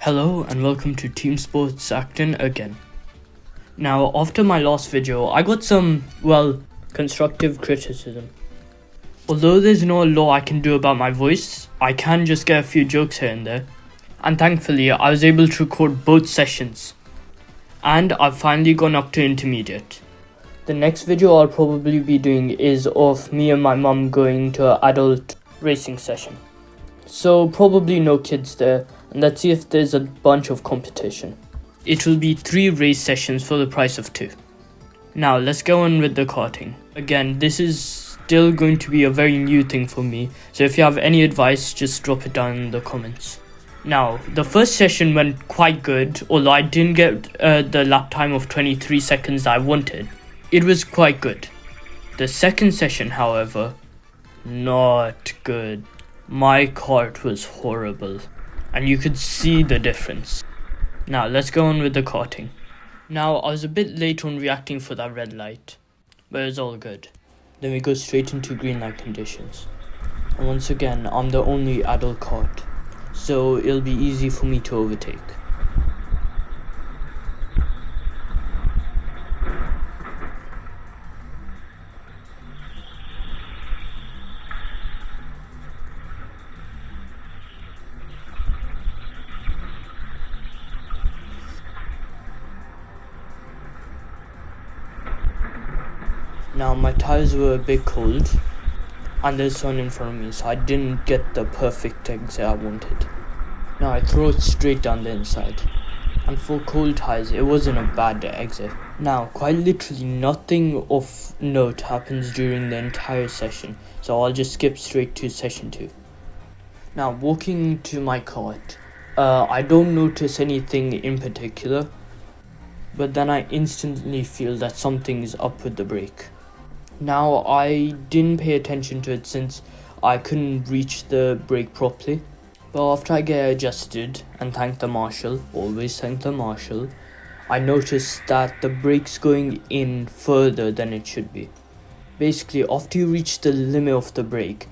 Hello and welcome to Teamsport's Acton again. Now, after my last video, I got some, constructive criticism. Although there's no law I can do about my voice, I can just get a few jokes here and there. And thankfully, I was able to record both sessions. And I've finally gone up to intermediate. The next video I'll probably be doing is of me and my mum going to an adult racing session. So probably no kids there, and let's see if there's a bunch of competition. It will be 3 race sessions for the price of 2. Now let's go on with the karting. Again, this is still going to be a very new thing for me, so if you have any advice, just drop it down in the comments. Now, the first session went quite good, although I didn't get the lap time of 23 seconds I wanted. It was quite good. The second session, however, not good. My kart was horrible, and you could see the difference. Now let's go on with the karting. Now I was a bit late on reacting for that red light, but it's all good. Then we go straight into green light conditions. And once again, I'm the only adult kart, so it'll be easy for me to overtake. Now my tires were a bit cold and there's sun in front of me, so I didn't get the perfect exit I wanted. Now I throw it straight down the inside, and for cold tires it wasn't a bad exit. Now quite literally nothing of note happens during the entire session, so I'll just skip straight to session 2. Now walking to my kart, I don't notice anything in particular, but then I instantly feel that something's up with the brake. Now I didn't pay attention to it since I couldn't reach the brake properly, but after I get adjusted and thank the marshal, always thank the marshal, I noticed that the brake's going in further than it should be. Basically, after you reach the limit of the brake,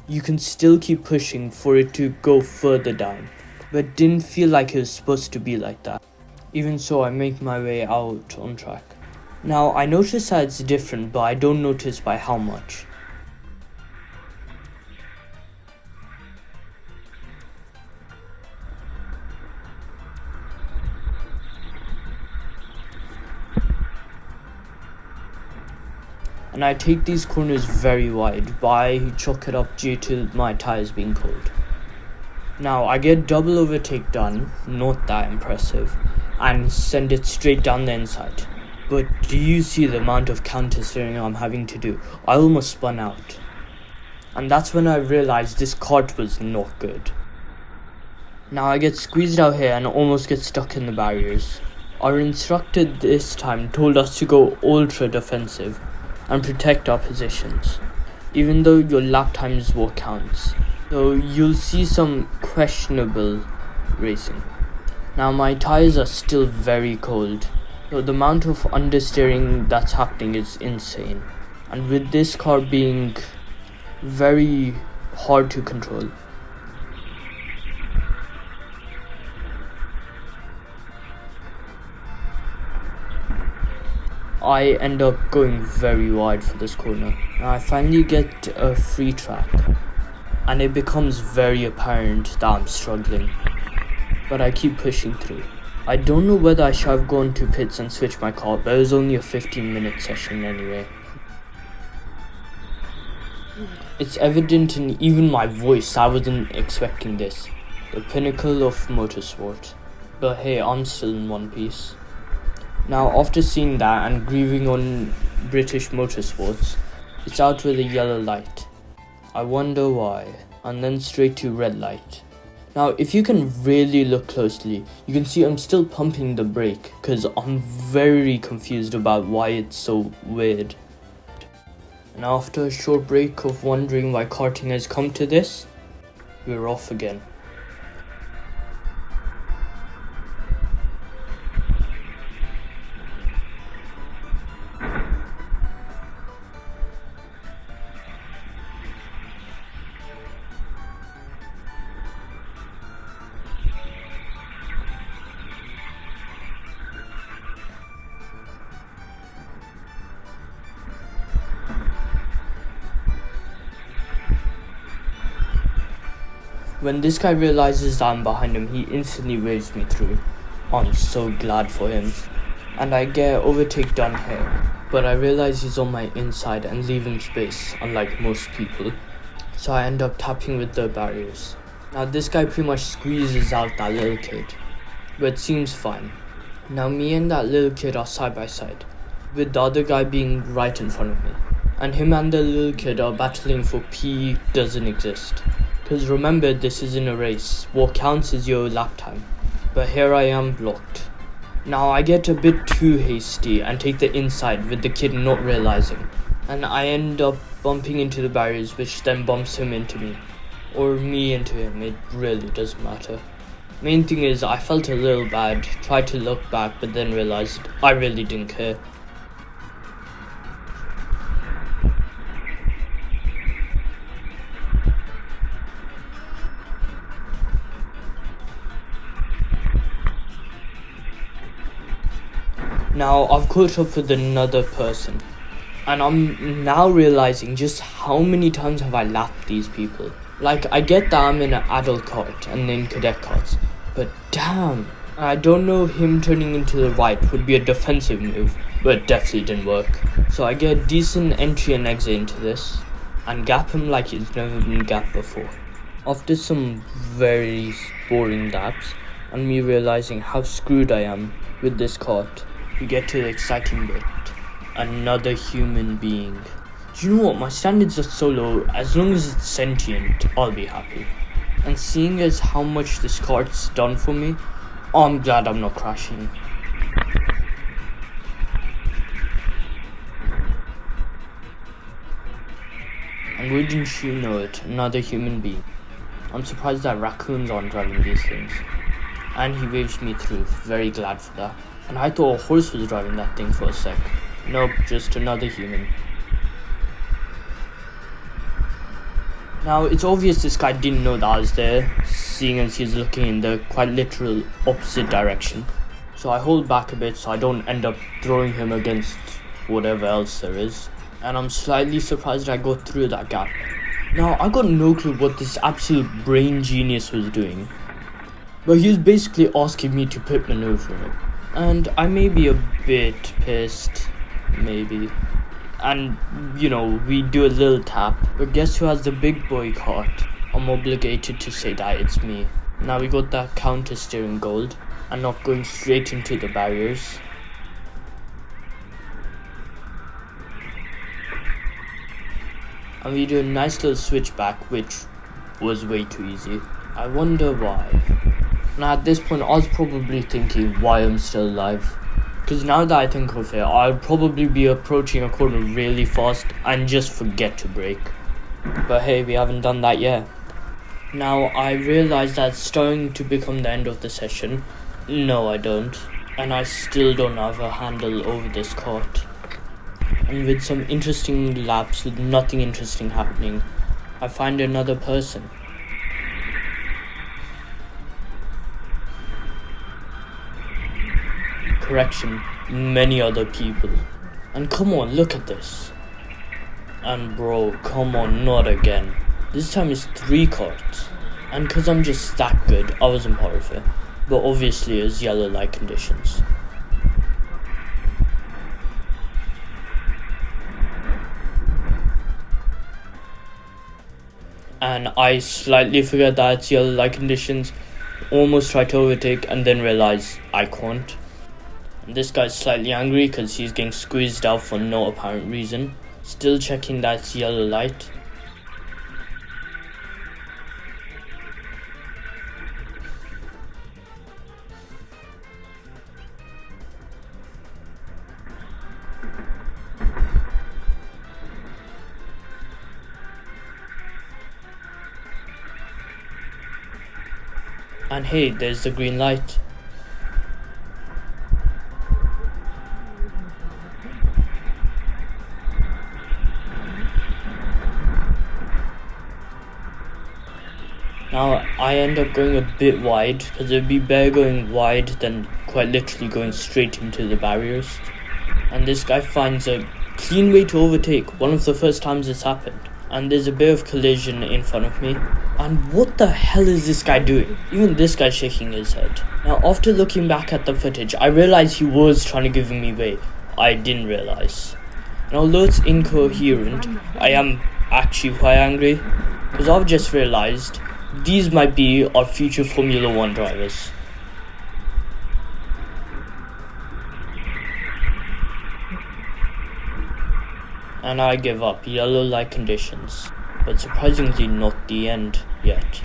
you can still keep pushing for it to go further down, but it didn't feel like it was supposed to be like that. Even so, I make my way out on track. Now, I notice that it's different, but I don't notice by how much. And I take these corners very wide, but I chalk it up due to my tires being cold. Now, I get double overtake done, not that impressive, and send it straight down the inside. But do you see the amount of counter steering I'm having to do? I almost spun out. And that's when I realized this kart was not good. Now I get squeezed out here and almost get stuck in the barriers. Our instructor this time told us to go ultra defensive and protect our positions, even though your lap time is what counts. So you'll see some questionable racing. Now my tires are still very cold. So the amount of understeering that's happening is insane. And with this car being very hard to control, I end up going very wide for this corner. Now I finally get a free track, and it becomes very apparent that I'm struggling, but I keep pushing through. I don't know whether I should have gone to pits and switched my car, but it was only a 15-minute session anyway. It's evident in even my voice, I wasn't expecting this. The pinnacle of motorsport. But hey, I'm still in one piece. Now after seeing that and grieving on British motorsports, it's out with a yellow light. I wonder why. And then straight to red light. Now, if you can really look closely, you can see I'm still pumping the brake because I'm very confused about why it's so weird. And after a short break of wondering why karting has come to this, we're off again. When this guy realizes I'm behind him, he instantly waves me through. I'm so glad for him. And I get overtake done here, but I realize he's on my inside and leaving space, unlike most people. So I end up tapping with the barriers. Now this guy pretty much squeezes out that little kid, but it seems fine. Now me and that little kid are side by side, with the other guy being right in front of me. And him and the little kid are battling for P doesn't exist. Cause remember, this isn't a race. What counts is your lap time. But here I am blocked. Now I get a bit too hasty and take the inside with the kid not realizing. And I end up bumping into the barriers, which then bumps him into me. Or me into him, it really doesn't matter. Main thing is, I felt a little bad, tried to look back, but then realized I really didn't care. Now I've caught up with another person, and I'm now realizing just how many times have I lapped these people. Like, I get that I'm in an adult cart and in cadet carts, but damn, I don't know, him turning into the right would be a defensive move, but it definitely didn't work. So I get a decent entry and exit into this, and gap him like he's never been gapped before. After some very boring laps, and me realizing how screwed I am with this cart, we get to the exciting bit. Another human being. Do you know what? My standards are so low, as long as it's sentient, I'll be happy. And seeing as how much this cart's done for me, I'm glad I'm not crashing. And wouldn't you know it, another human being. I'm surprised that raccoons aren't driving these things. And he waves me through, very glad for that. And I thought a horse was driving that thing for a sec. Nope, just another human. Now, it's obvious this guy didn't know that I was there, seeing as he's looking in the quite literal opposite direction. So I hold back a bit so I don't end up throwing him against whatever else there is. And I'm slightly surprised I got through that gap. Now, I got no clue what this absolute brain genius was doing, but he was basically asking me to pit maneuver it. And I may be a bit pissed, maybe. And, you know, we do a little tap. But guess who has the big boy cart? I'm obligated to say that it's me. Now we got that counter steering gold, and not going straight into the barriers. And we do a nice little switchback, which was way too easy. I wonder why. Now at this point I was probably thinking why I'm still alive. Because now that I think of it, I'll probably be approaching a corner really fast and just forget to brake. But hey, we haven't done that yet. Now I realize that it's starting to become the end of the session. No, I don't. And I still don't have a handle over this cart. And with some interesting laps with nothing interesting happening, I find another person. Correction, many other people. And come on, look at this. And bro, come on, not again. This time it's 3 carts. And cause I'm just that good, I wasn't part of it. But obviously it's yellow light conditions. And I slightly forget that it's yellow light conditions, almost try to overtake and then realize I can't. And this guy's slightly angry because he's getting squeezed out for no apparent reason. Still checking that it's yellow light. And hey, there's the green light. Now I end up going a bit wide because it'd be better going wide than quite literally going straight into the barriers. And this guy finds a clean way to overtake, one of the first times it's happened. and there's a bit of collision in front of me. And what the hell is this guy doing? Even this guy's shaking his head. Now, after looking back at the footage, I realized he was trying to give me way. I didn't realize. And although it's incoherent, I am actually quite angry, because I've just realized these might be our future Formula 1 drivers. And I give up. Yellow light conditions. But surprisingly not the end yet.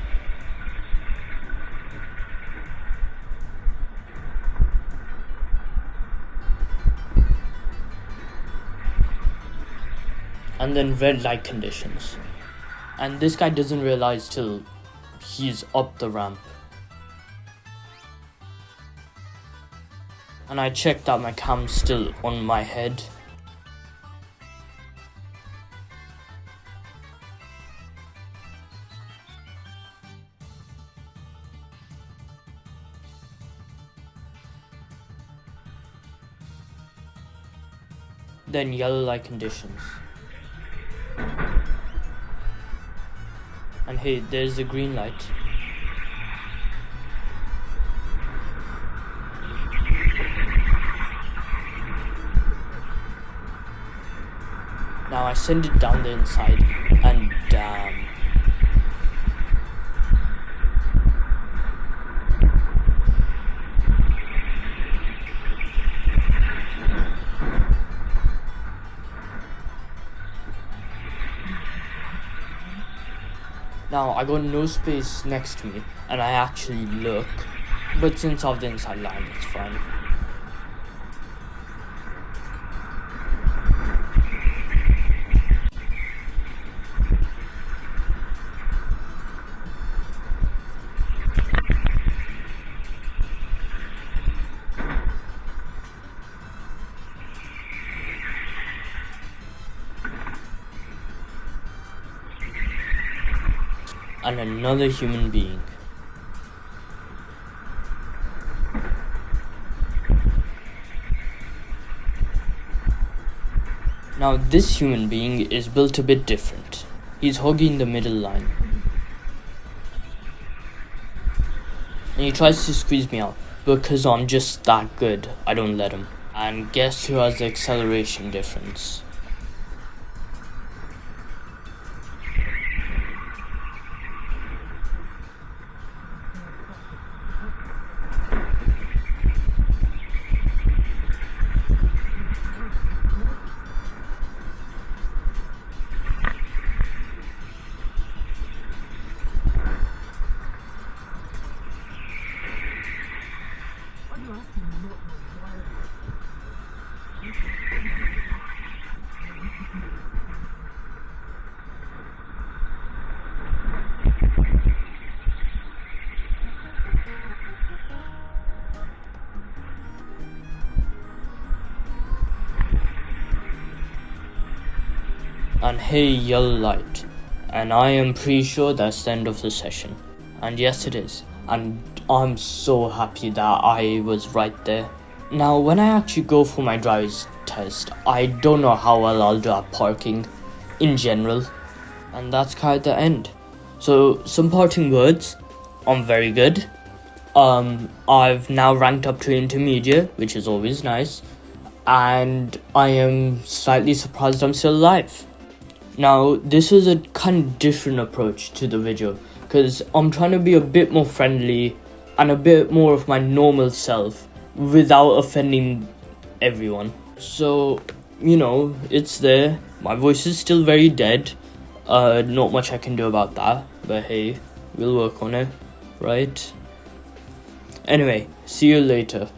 And then red light conditions. And this guy doesn't realize till he's up the ramp. And I checked that my cam's still on my head. Then yellow light conditions. And hey, there's the green light. Now I send it down the inside, and damn. Now I got no space next to me, and I actually look, but since I've the inside line, it's fine. And another human being. Now this human being is built a bit different. He's hogging the middle line. And he tries to squeeze me out, because I'm just that good, I don't let him. And guess who has the acceleration difference? And hey, yellow light. And I am pretty sure that's the end of the session. And yes, it is. And I'm so happy that I was right there. Now, when I actually go for my driver's test, I don't know how well I'll do at parking in general. And that's kind of the end. So, some parting words. I'm very good. I've now ranked up to intermediate, which is always nice. And I am slightly surprised I'm still alive. Now, this is a kind of different approach to the video, because I'm trying to be a bit more friendly and a bit more of my normal self without offending everyone. So, you know, it's there. My voice is still very dead. Not much I can do about that, but hey, we'll work on it, right? Anyway, see you later.